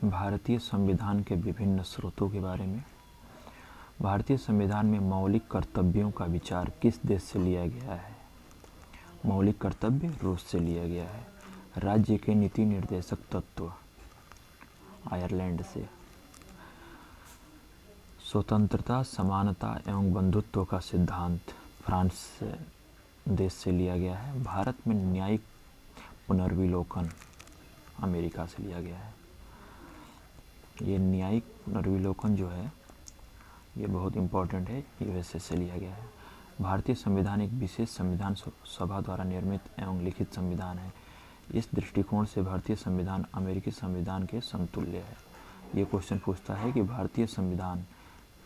भारतीय संविधान के विभिन्न स्रोतों के बारे में। भारतीय संविधान में मौलिक कर्तव्यों का विचार किस देश से लिया गया है? मौलिक कर्तव्य रूस से लिया गया है। राज्य के नीति निर्देशक तत्व आयरलैंड से। स्वतंत्रता, समानता एवं बंधुत्व का सिद्धांत फ्रांस देश से लिया गया है। भारत में न्यायिक पुनर्विलोकन अमेरिका से लिया गया है। ये न्यायिक पुनर्विलोकन जो है ये बहुत इम्पोर्टेंट है, यूएसए से लिया गया है। भारतीय संविधान एक विशेष संविधान सभा द्वारा निर्मित एवं लिखित संविधान है। इस दृष्टिकोण से भारतीय संविधान अमेरिकी संविधान के समतुल्य है। ये क्वेश्चन पूछता है कि भारतीय संविधान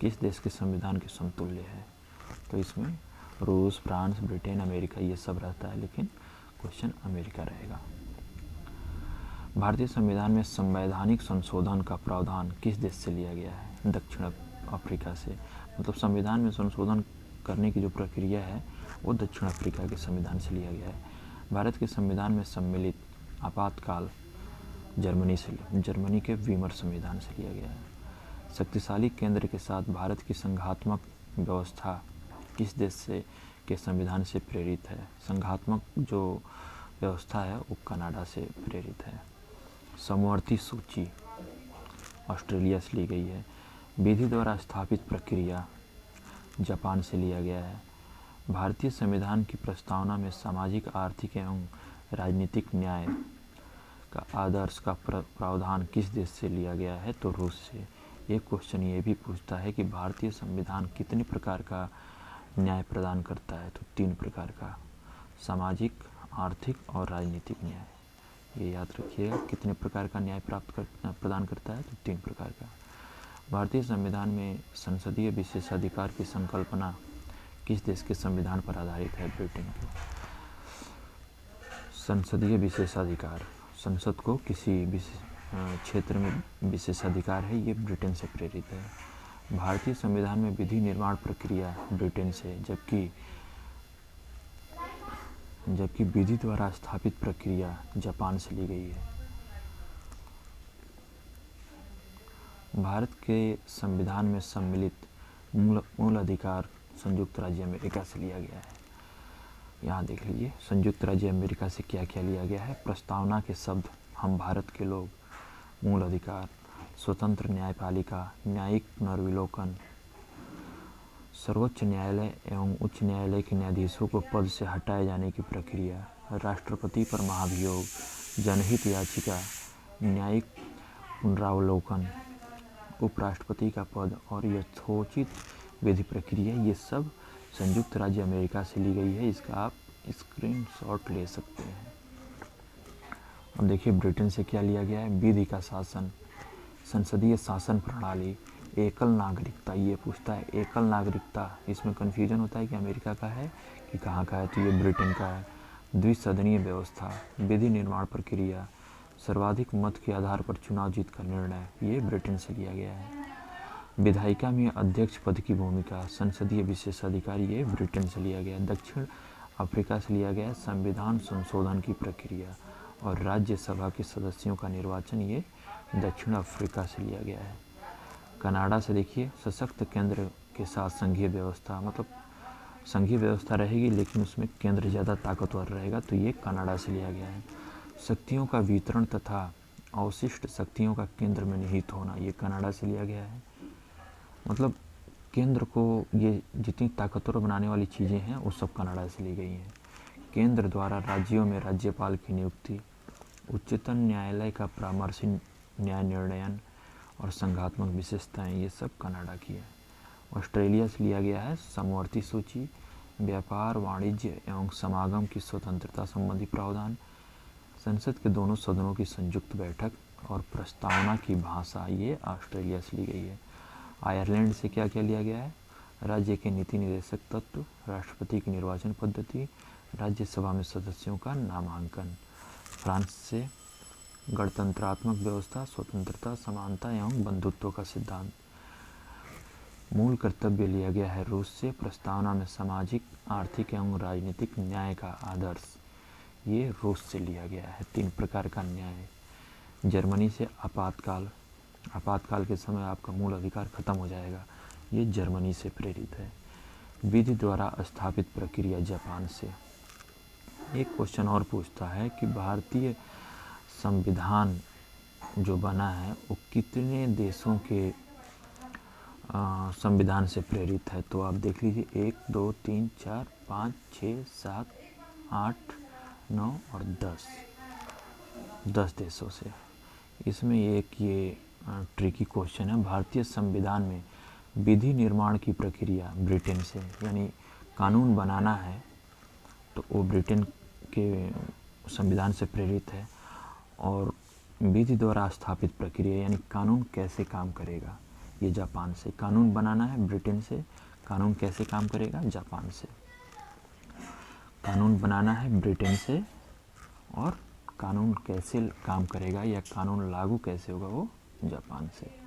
किस देश के संविधान के समतुल्य है, तो इसमें रूस, फ्रांस, ब्रिटेन, अमेरिका ये सब रहता है, लेकिन क्वेश्चन अमेरिका रहेगा। भारतीय संविधान में संवैधानिक संशोधन का प्रावधान किस देश से लिया गया है? दक्षिण अफ्रीका से। मतलब संविधान में संशोधन करने की जो प्रक्रिया है वो दक्षिण अफ्रीका के संविधान से लिया गया है। भारत के संविधान में सम्मिलित आपातकाल जर्मनी के वीमर संविधान से लिया गया है। शक्तिशाली केंद्र के साथ भारत की संघात्मक व्यवस्था किस देश के संविधान से प्रेरित है? संघात्मक जो व्यवस्था है वो कनाडा से प्रेरित है। समवर्ती सूची ऑस्ट्रेलिया से ली गई है। विधि द्वारा स्थापित प्रक्रिया जापान से लिया गया है। भारतीय संविधान की प्रस्तावना में सामाजिक, आर्थिक एवं राजनीतिक न्याय का आदर्श का प्रावधान किस देश से लिया गया है? तो रूस से। एक क्वेश्चन ये भी पूछता है कि भारतीय संविधान कितने प्रकार का न्याय प्रदान करता है? तो 3 प्रकार का, सामाजिक, आर्थिक और राजनीतिक न्याय। ये याद रखिएगा, कितने प्रकार का न्याय प्रदान करता है? तो 3 प्रकार का। भारतीय संविधान में संसदीय विशेषाधिकार की संकल्पना किस देश के संविधान पर आधारित है? ब्रिटेन के। संसदीय विशेषाधिकार, संसद को किसी क्षेत्र में विशेषाधिकार है, ये ब्रिटेन से प्रेरित है। भारतीय संविधान में विधि निर्माण प्रक्रिया ब्रिटेन से, जबकि विधि द्वारा स्थापित प्रक्रिया जापान से ली गई है। भारत के संविधान में सम्मिलित मूल अधिकार संयुक्त राज्य अमेरिका से लिया गया है। यहाँ देख लीजिए, संयुक्त राज्य अमेरिका से क्या क्या लिया गया है। प्रस्तावना के शब्द हम भारत के लोग, मूल अधिकार, स्वतंत्र न्यायपालिका, न्यायिक पुनर्विलोकन, सर्वोच्च न्यायालय एवं उच्च न्यायालय के न्यायाधीशों को पद से हटाए जाने की प्रक्रिया, राष्ट्रपति पर महाभियोग, जनहित याचिका, न्यायिक पुनरावलोकन, उपराष्ट्रपति का पद और यथोचित विधि प्रक्रिया, ये सब संयुक्त राज्य अमेरिका से ली गई है। इसका आप स्क्रीनशॉट ले सकते हैं। अब देखिए ब्रिटेन से क्या लिया गया है। विधि का शासन, संसदीय शासन प्रणाली, एकल नागरिकता, ये पूछता है एकल नागरिकता, इसमें कन्फ्यूजन होता है कि अमेरिका का है कि कहाँ का है, तो ये ब्रिटेन का है। द्विसदनीय व्यवस्था, विधि निर्माण प्रक्रिया, सर्वाधिक मत के आधार पर चुनाव जीत का निर्णय, ये ब्रिटेन से लिया गया है। विधायिका में अध्यक्ष पद की भूमिका, संसदीय विशेषाधिकार, ये ब्रिटेन से लिया गया है। दक्षिण अफ्रीका से लिया गया है संविधान संशोधन की प्रक्रिया और राज्यसभा के सदस्यों का निर्वाचन, ये दक्षिण अफ्रीका से लिया गया है। कनाडा से देखिए, सशक्त केंद्र के साथ संघीय व्यवस्था, मतलब संघीय व्यवस्था रहेगी लेकिन उसमें केंद्र ज़्यादा ताकतवर रहेगा, तो ये कनाडा से लिया गया है। शक्तियों का वितरण तथा अवशिष्ट शक्तियों का केंद्र में निहित होना, ये कनाडा से लिया गया है। मतलब केंद्र को ये जितनी ताकतवर बनाने वाली चीज़ें हैं वो सब कनाडा से ली गई हैं। केंद्र द्वारा राज्यों में राज्यपाल की नियुक्ति, उच्चतम न्यायालय का परामर्शी न्याय निर्णयन और संघात्मक विशेषताएं, ये सब कनाडा की है। ऑस्ट्रेलिया से लिया गया है समवर्ती सूची, व्यापार, वाणिज्य एवं समागम की स्वतंत्रता संबंधी प्रावधान, संसद के दोनों सदनों की संयुक्त बैठक और प्रस्तावना की भाषा, ये ऑस्ट्रेलिया से ली गई है। आयरलैंड से क्या क्या लिया गया है। राज्य के नीति निर्देशक तत्व, राष्ट्रपति की निर्वाचन पद्धति, राज्यसभा में सदस्यों का नामांकन। फ्रांस से गणतंत्रात्मक व्यवस्था, स्वतंत्रता, समानता एवं बंधुत्व का सिद्धांत। मूल कर्तव्य लिया गया है रूस से। प्रस्तावना में सामाजिक, आर्थिक एवं राजनीतिक न्याय का आदर्श, ये रूस से लिया गया है। 3 प्रकार का न्याय। जर्मनी से आपातकाल आपातकाल के समय आपका मूल अधिकार खत्म हो जाएगा। ये जर्मनी से प्रेरित है। विधि द्वारा स्थापित प्रक्रिया जापान से। एक क्वेश्चन और पूछता है कि भारतीय संविधान जो बना है वो कितने देशों के संविधान से प्रेरित है। तो आप देख लीजिए 1 2 3 4 5 6 7 8 9 और 10 देशों से। इसमें एक ये ट्रिकी क्वेश्चन है, भारतीय संविधान में विधि निर्माण की प्रक्रिया ब्रिटेन से, यानी कानून बनाना है तो वो ब्रिटेन के संविधान से प्रेरित है। और विधि द्वारा स्थापित प्रक्रिया यानी कानून कैसे काम करेगा, ये जापान से। कानून बनाना है ब्रिटेन से, कानून कैसे काम करेगा, जापान से। कानून बनाना है ब्रिटेन से और कानून कैसे काम करेगा या कानून लागू कैसे होगा, वो जापान से।